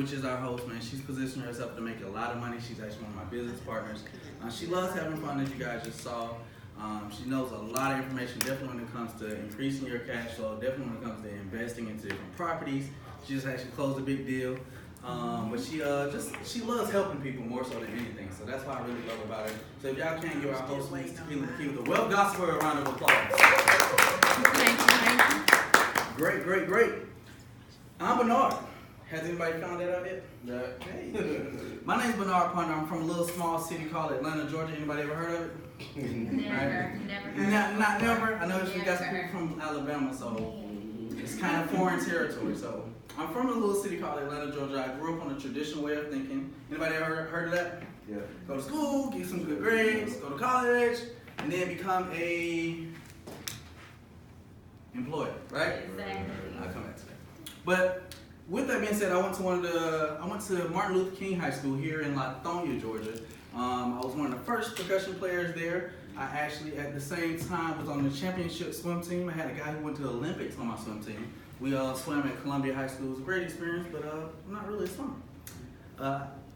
which is our host, man, she's positioned herself to make a lot of money. She's actually one of my business partners. She loves having fun, as you guys just saw. She knows a lot of information, definitely when it comes to increasing your cash flow, definitely when it comes to investing into different properties. She just actually closed a big deal. But she loves helping people more so than anything. So that's what I really love about her. So if y'all can't give our host Tequila the Wealth Gospel a round of applause. Thank you. Great. I'm Bernard. Has anybody found that out yet? No. Hey. My name's Bernard Ponder. I'm from a little small city called Atlanta, Georgia. Anybody ever heard of it? Never. Not never. I know we got some people from Alabama, so it's kind of foreign territory. So I'm from a little city called Atlanta, Georgia. I grew up on a traditional way of thinking. Anybody ever heard of that? Yeah. Go to school, get some good grades, go to college, and then become a employee, right? Exactly. I'll come back to that. But with that being said, I went to Martin Luther King High School here in Lithonia, Georgia. I was one of the first percussion players there. I actually, at the same time, was on the championship swim team. I had a guy who went to the Olympics on my swim team. We swam at Columbia High School. It was a great experience, but not really a swimmer.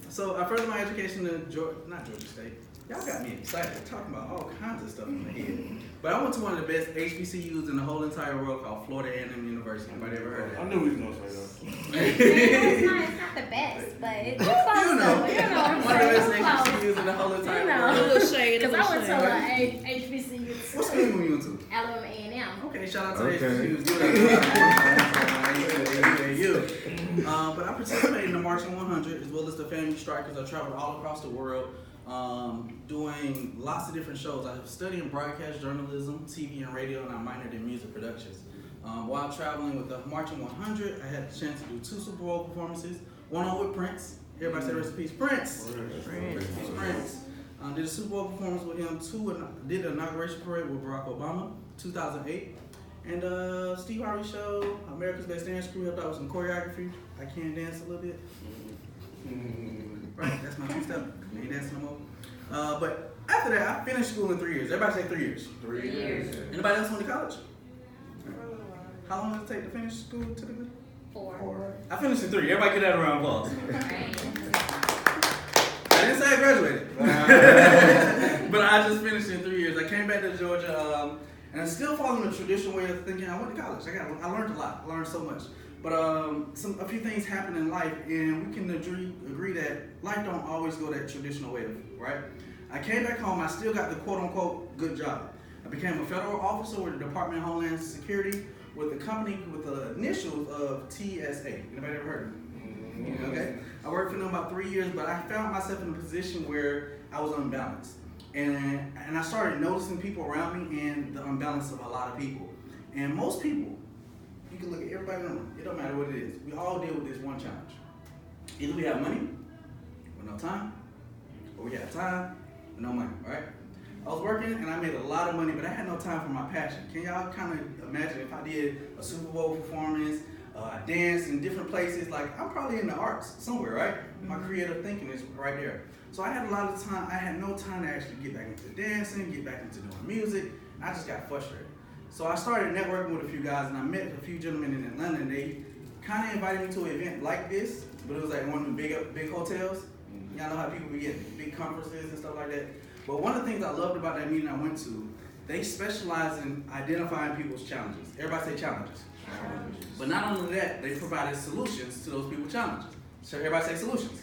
So I furthered my education to not Georgia State. Y'all got me excited. We're talking about all kinds of stuff in the head. But I went to one of the best HBCUs in the whole entire world called Florida A&M University. Anybody ever heard of that? I knew he was going to say It's not the best, but it's close. You know, One one of the best HBCUs in the whole entire world. A little shade, Because I went to HBCU. What school you went to? Alabama A&M. Okay, shout out to Okay. HBCUs. But I participated in the Marching 100 as well as the Family Strikers. I traveled all across the world doing lots of different shows. I studied in broadcast journalism, TV and radio, and I minored in music productions. While traveling with the Marching 100, I had the chance to do 2 Super Bowl performances, one on with Prince. Everybody say rest in peace, Prince. Prince. Did a Super Bowl performance with him, did an inauguration parade with Barack Obama, 2008. And Steve Harvey Show, America's Best Dance Crew, helped out with some choreography. I can dance a little bit. Right, that's my two-step. I ain't dancing no more. But after that, I finished school in 3 years. Everybody say 3 years. 3 years. Anybody else went to college? How long does it take to finish school typically? 4. I finished in 3. Everybody get that around applause. Right. I didn't say I graduated. But I just finished in 3 years. I came back to Georgia, and I still following the traditional way of thinking. I went to college. I learned a lot. I learned so much. But a few things happen in life, and we can agree that life don't always go that traditional way, right? I came back home. I still got the quote-unquote good job. I became a federal officer with the Department of Homeland Security with a company with the initials of TSA. Anybody ever heard of it? Okay. I worked for them about 3 years, but I found myself in a position where I was unbalanced. And I started noticing people around me and the unbalance of a lot of people. And most people, you can look at everybody in the room. It don't matter what it is. We all deal with this one challenge. Either we have money with no time, or we have time with no money, right? I was working and I made a lot of money, but I had no time for my passion. Can y'all kind of imagine if I did a Super Bowl performance, I danced in different places, like I'm probably in the arts somewhere, right? My creative thinking is right there. So I had a lot of time, I had no time to actually get back into dancing, get back into doing music. I just got frustrated. So I started networking with a few guys and I met a few gentlemen in Atlanta and they kind of invited me to an event like this, but it was like one of the big hotels. Y'all know how people be getting big conferences and stuff like that. But one of the things I loved about that meeting I went to, they specialize in identifying people's challenges. Everybody say challenges. But not only that, they provided solutions to those people's challenges. So everybody say solutions.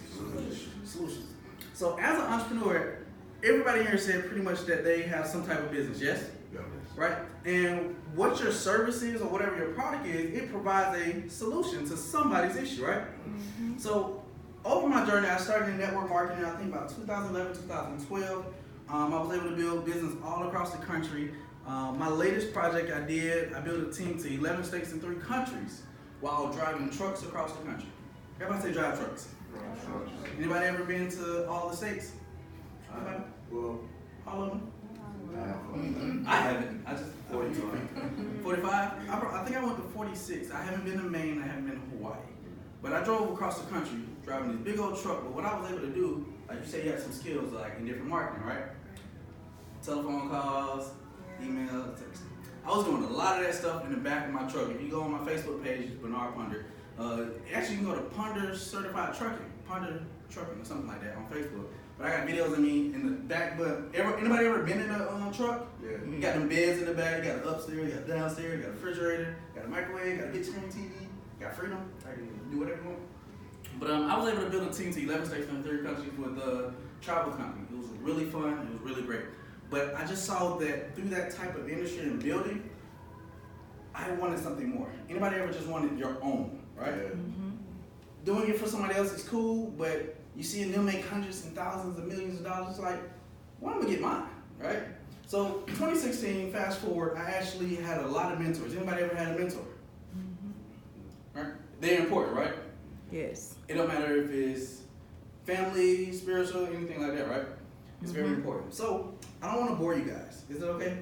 Solutions. So as an entrepreneur, everybody here said pretty much that they have some type of business, yes? Yeah. Right? And what your service is or whatever your product is, it provides a solution to somebody's issue, right? Mm-hmm. So over my journey, I started in network marketing, I think about 2011, 2012. I was able to build business all across the country. My latest project I built a team to 11 states and 3 countries while driving trucks across the country. Everybody say drive trucks. Anybody ever been to all the states? Well, All of them? I I haven't. I just 45. 45? I think I went to 46. I haven't been to Maine. I haven't been to Hawaii. But I drove across the country driving this big old truck. But what I was able to do, like you say, you had some skills like in different marketing, right? Telephone calls, emails, text. I was doing a lot of that stuff in the back of my truck. If you go on my Facebook page, it's Bernard Ponder. Actually, you can go to Ponder Certified Trucking, Ponder Trucking or something like that on Facebook. But I got videos of me in the back. But anybody ever been in a truck? Yeah. You got them beds in the back. You got the upstairs. You got the downstairs. You got a refrigerator. You got a microwave. You got a big screen TV. You got freedom. I can do whatever you want. But I was able to build a team to 11 states in 30 countries with a travel company. It was really fun. It was really great. But I just saw that through that type of industry and building, I wanted something more. Anybody ever just wanted your own, right? Yeah. Doing it for somebody else is cool, but you seeing them make hundreds and thousands and millions of dollars, it's like, why don't we get mine, right? So 2016, fast forward, I actually had a lot of mentors. Anybody ever had a mentor? Right? They're important, right? Yes. It don't matter if it's family, spiritual, anything like that, right? It's very important. So I don't want to bore you guys. Is it okay?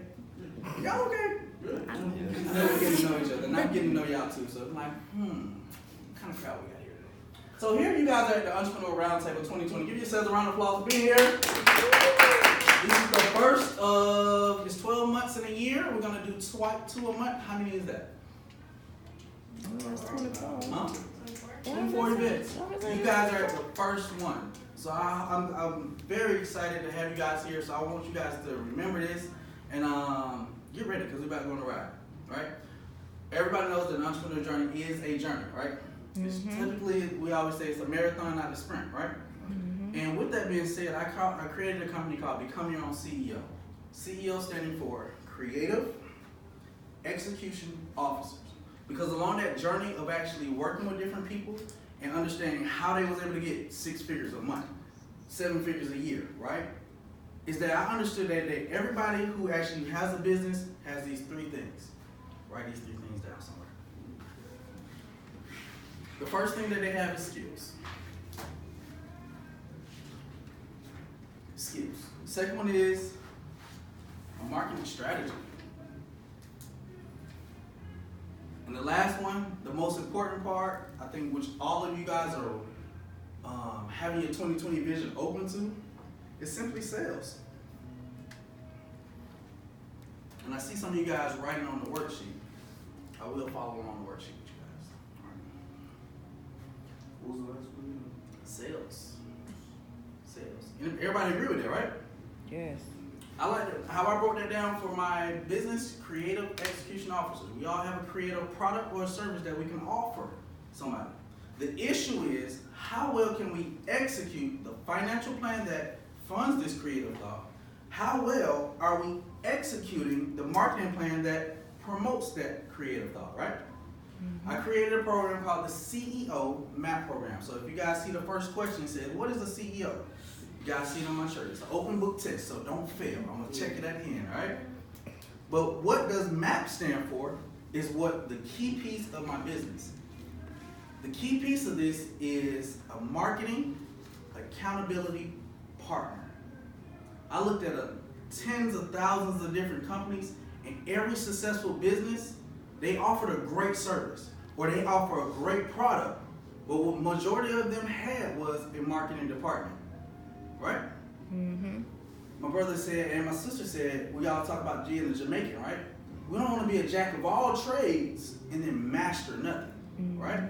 Y'all okay? Good. I know we're getting to know each other, and I'm getting to know y'all too. So I'm like, what kind of crowd we got here today? So here you guys are at the Entrepreneur Roundtable 2020. Give yourselves a round of applause for being here. This is the first of, it's 12 months in a year. We're gonna do two a month. How many is that? That's 24. Huh? 24 events. You guys are at the first one. So I'm very excited to have you guys here. So I want you guys to remember this and get ready because we're about to go on a ride, right? Everybody knows that an entrepreneur journey is a journey, right? It's typically, we always say it's a marathon, not a sprint, right? And with that being said, I created a company called Become Your Own CEO. CEO standing for Creative Execution Officers. Because along that journey of actually working with different people and understanding how they was able to get 6 figures a month, 7 figures a year, right? Is that I understood that everybody who actually has a business has these 3 things. Write these 3 things down somewhere. The first thing that they have is skills. Skills. The second one is a marketing strategy. And the last one, the most important part, I think which all of you guys are having your 2020 vision open to, is simply sales. And I see some of you guys writing on the worksheet. I will follow along the worksheet with you guys. All right. What was the last one? Sales. Sales. And everybody agree with that, right? Yes. I like how I broke that down for my business, creative execution officers. We all have a creative product or a service that we can offer somebody. The issue is, how well can we execute the financial plan that funds this creative thought? How well are we executing the marketing plan that promotes that creative thought, right? I created a program called the CEO MAP program. So if you guys see the first question, it says, what is a CEO? You guys see it on my shirt. It's an open book test, so don't fail. I'm going to check it at the end, all right? But what does MAP stand for is what the key piece of my business. The key piece of this is a marketing accountability partner. I looked at tens of thousands of different companies, and every successful business, they offered a great service or they offer a great product, but what majority of them had was a marketing department. Right? My brother said, and my sister said, we all talk about G and the Jamaican, right? We don't want to be a jack of all trades and then master nothing, right?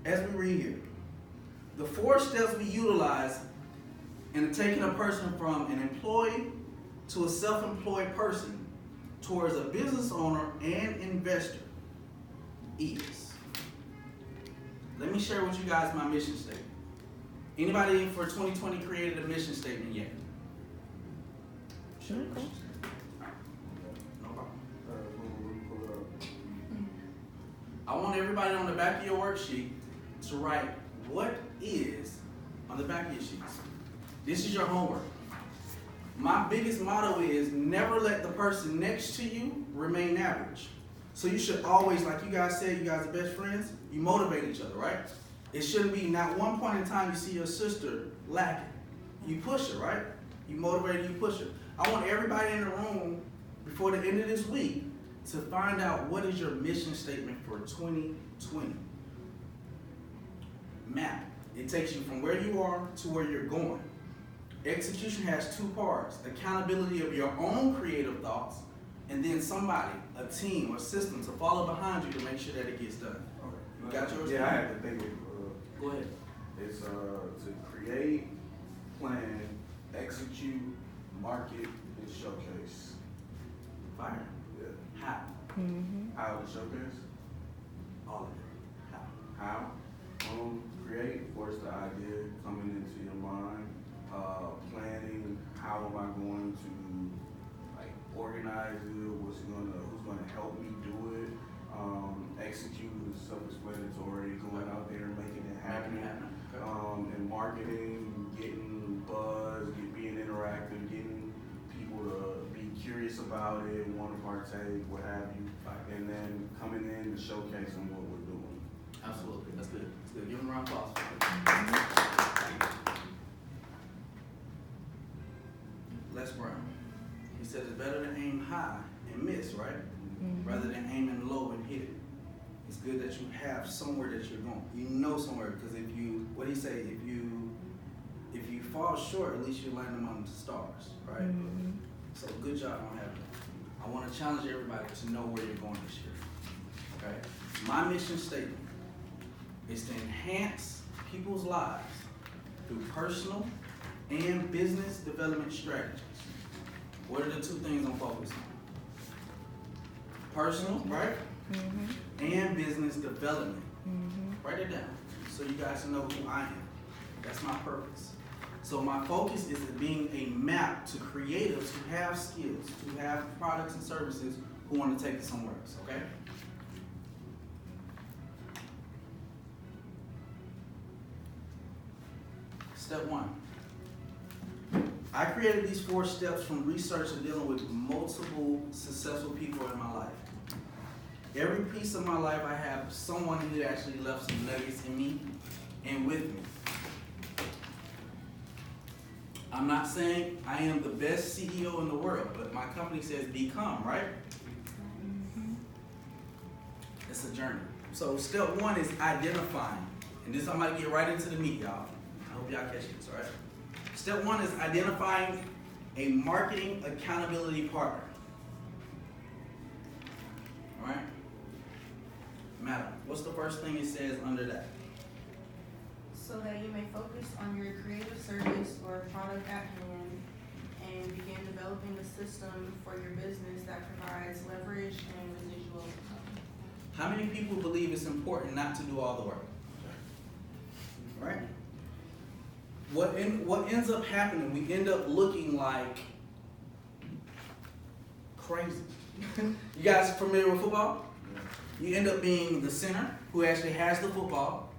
As we read here, the 4 steps we utilize in taking a person from an employee to a self-employed person towards a business owner and investor is. Let me share with you guys my mission statement. Anybody for 2020 created a mission statement yet? Share your mission statement. All right. No problem. Pull it up. I want everybody on the back of your worksheet to write what is on the back of your sheets. This is your homework. My biggest motto is never let the person next to you remain average. So you should always, like you guys said, you guys are best friends, you motivate each other, right? It shouldn't be not one point in time you see your sister lacking. You push her, right? You motivate her, you push her. I want everybody in the room before the end of this week to find out what is your mission statement for 2020. Map. It takes you from where you are to where you're going. Execution has 2 parts. Accountability of your own creative thoughts and then somebody, a team or system to follow behind you to make sure that it gets done. You got yours? Yeah, I had to think of. Go ahead. It's to create, plan, execute, market, and showcase. Fire. Yeah. How? Mm-hmm. How to showcase? All of it. How? How? Create, force the idea coming into your mind. Planning, how am I going to like organize it? Who's gonna help me do it? Execute is self-explanatory. Going out there and making it happen. Okay. And marketing, getting buzz, being interactive, getting people to be curious about it, want to partake, what have you, and then coming in and showcasing what we're doing. Absolutely. That's good. That's good. Give him a round of applause. Les Brown. He says it's better to aim high and miss, right? Rather than aiming low and hit it. It's good that you have somewhere that you're going. You know somewhere, because if you, what he say, if you fall short, at least you land among the stars, right? Mm-hmm. So good job on having it. I want to challenge everybody to know where you're going this year. Okay? My mission statement is to enhance people's lives through personal and business development strategies. What are the two things I'm focused on? Personal, right? Mm-hmm. And business development. Mm-hmm. Write it down so you guys know who I am. That's my purpose. So my focus is being a map to creatives who have skills, who have products and services, who want to take it somewhere else, okay? Step one. I created these 4 steps from research and dealing with multiple successful people in my life. Every piece of my life I have someone who actually left some nuggets in me and with me. I'm not saying I am the best CEO in the world, but my company says become, right? It's a journey. So step 1 is identifying. And this I'm going to get right into the meat, y'all. I hope y'all catch this, all right? Step 1 is identifying a marketing accountability partner. All right? Madam, what's the first thing it says under that? So that you may focus on your creative service or product at hand and begin developing a system for your business that provides leverage and residual income. How many people believe it's important not to do all the work? Right? What ends up happening, we end up looking like crazy. You guys familiar with football? You end up being the center who actually has the football,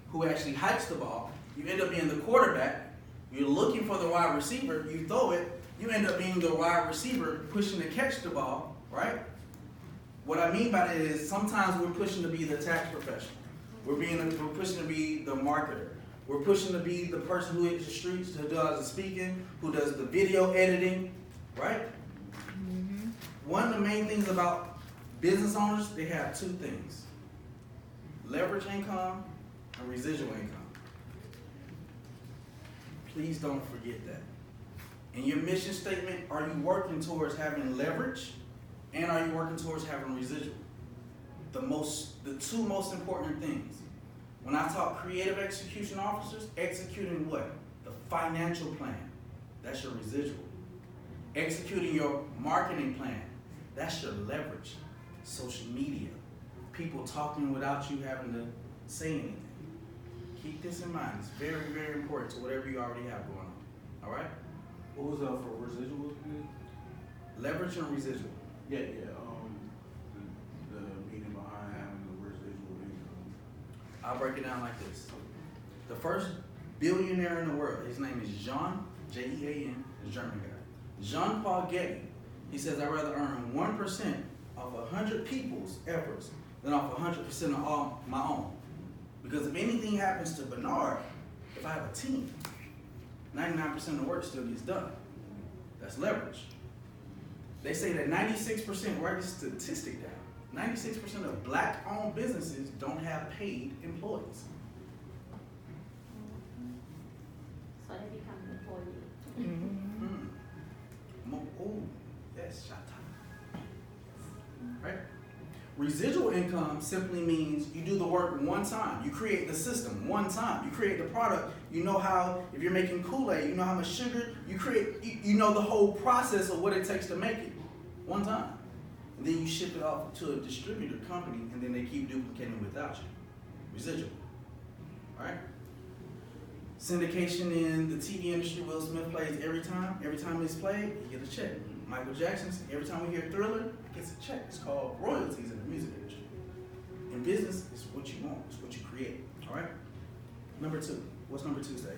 who actually hikes the ball. You end up being the quarterback. You're looking for the wide receiver. You throw it. You end up being the wide receiver pushing to catch the ball, right? What I mean by that is sometimes we're pushing to be the tax professional. We're pushing to be the marketer. We're pushing to be the person who hits the streets, who does the speaking, who does the video editing, right? Mm-hmm. One of the main things about business owners, they have 2 things: leverage income and residual income. Please don't forget that. In your mission statement, are you working towards having leverage and are you working towards having residual? The 2 most important things. When I talk creative execution officers, executing what? The financial plan. That's your residual. Executing your marketing plan. That's your leverage. Social media. People talking without you having to say anything. Keep this in mind. It's very, very important to whatever you already have going on. All right? What was that for residuals? Leverage and residual. Yeah. The meaning behind having the residual income. I'll break it down like this. The first billionaire in the world, his name is Jean, J-E-A-N, the German guy. Jean-Paul Getty. He says, I'd rather earn 1% of 100 people's efforts than off 100% of all my own. Because if anything happens to Bernard, if I have a team, 99% of the work still gets done. That's leverage. They say that 96%, write this statistic down, 96% of black-owned businesses don't have paid employees. So they become employees. Oh, Yes, shot time. Right? Residual income simply means you do the work one time. You create the system one time. You create the product. You know how, if you're making Kool-Aid, you know how much sugar you know the whole process of what it takes to make it one time. And then you ship it off to a distributor company, and then they keep duplicating without you. Residual. Right? Syndication in the TV industry, Will Smith plays every time. Every time it's played, you get a check. Michael Jackson's, every time we hear Thriller, it gets a check. It's called royalties in the music industry. In business, it's what you want. It's what you create. All right? Number 2. What's number 2 say?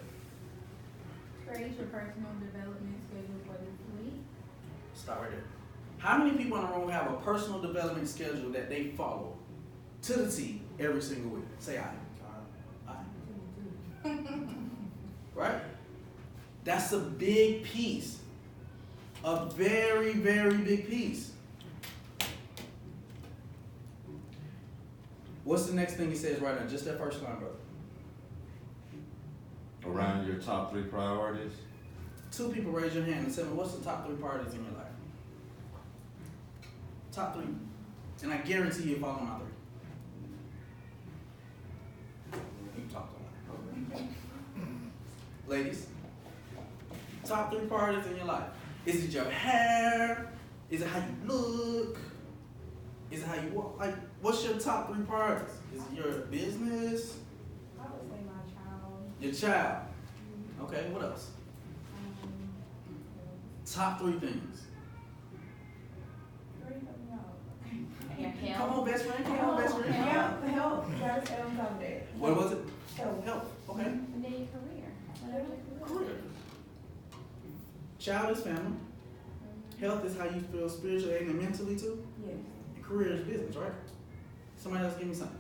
Create your personal development schedule for this week. Start right there. How many people in the room have a personal development schedule that they follow to the T every single week? Say aye. Aye. Right? That's a big piece. A very, very big piece. What's the next thing he says right now? Just that first line, brother. Around your top 3 priorities? 2 people raise your hand and tell me, what's the top 3 priorities in your life? Top 3. And I guarantee you follow my 3. You talk to them. Ladies, top 3 priorities in your life. Is it your hair? Is it how you look? Is it how you walk? Like, what's your top 3 priorities? Is it your business? I would say my child. Your child. Okay, what else? Top 3 things. Your health. Come on, best friend. Come on, best friend. Help. Gotta stay on top of that. What was it? Help. Health. Okay. And then your career. Whatever your career. Career. Child is family. Health is how you feel spiritually and mentally too. Yes. And career is business, right? Somebody else give me something.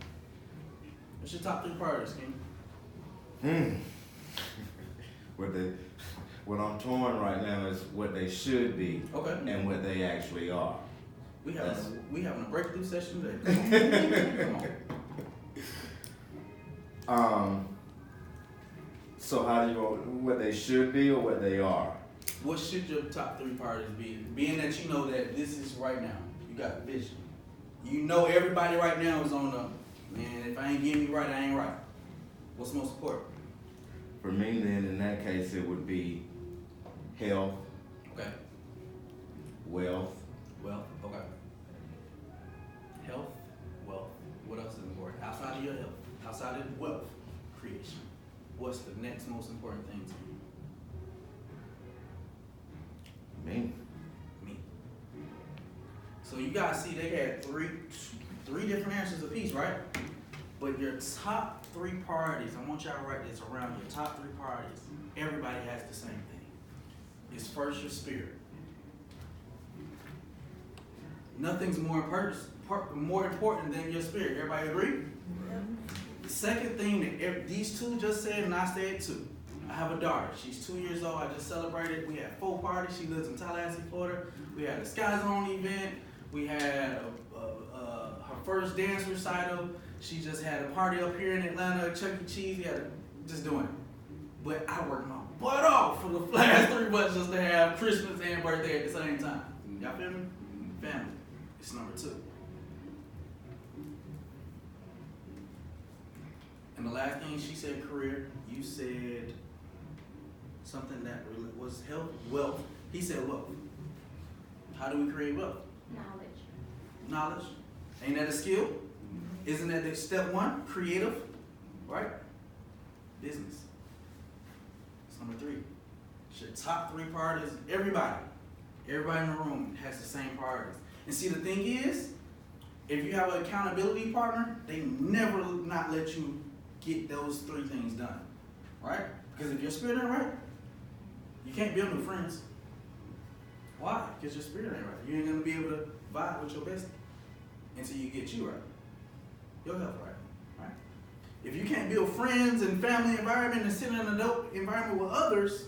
What's your top 3 priorities, King? What I'm torn right now is what they should be Okay. and what they actually are. We having a breakthrough session today. Come on. So how do you what they should be or what they are? What should your top 3 priorities be? Being that you know that this is right now. You got vision. You know everybody right now is on the, man, if I ain't getting me right, I ain't right. What's most important? For me then, in that case, it would be health, Okay. wealth, Wealth. Okay. Health, wealth. What else is important? Outside of your health, outside of wealth creation, what's the next most important thing to you? me. Me. So you guys see they had three different answers apiece, right? But your top 3 priorities, I want y'all to write this around your top 3 priorities. Everybody has the same thing. It's first your spirit. Nothing's more important than your spirit. Everybody agree? The second thing that these 2 just said, and I said too. I have a daughter. She's 2 years old. I just celebrated. We had 4 parties. She lives in Tallahassee, Florida. We had a Sky Zone event. We had her first dance recital. She just had a party up here in Atlanta, Chuck E. Cheese. We had just doing it. But I worked my butt off for the last 3 months just to have Christmas and birthday at the same time. Y'all feel me? Family. It's number 2. And the last thing she said, career. You said something that was health, wealth. He said wealth. How do we create wealth? Knowledge. Ain't that a skill? Isn't that the step 1? Creative, right? Business. It's number 3. It's your top 3 priorities. Everybody in the room has the same priorities. And see, the thing is, if you have an accountability partner, they never not let you get those 3 things done, right? Because if your spirit ain't right, you can't build new friends. Why? Because your spirit ain't right. You ain't gonna be able to vibe with your bestie until you get you right. Your health right? If you can't build friends and family environment and sit in an adult environment with others,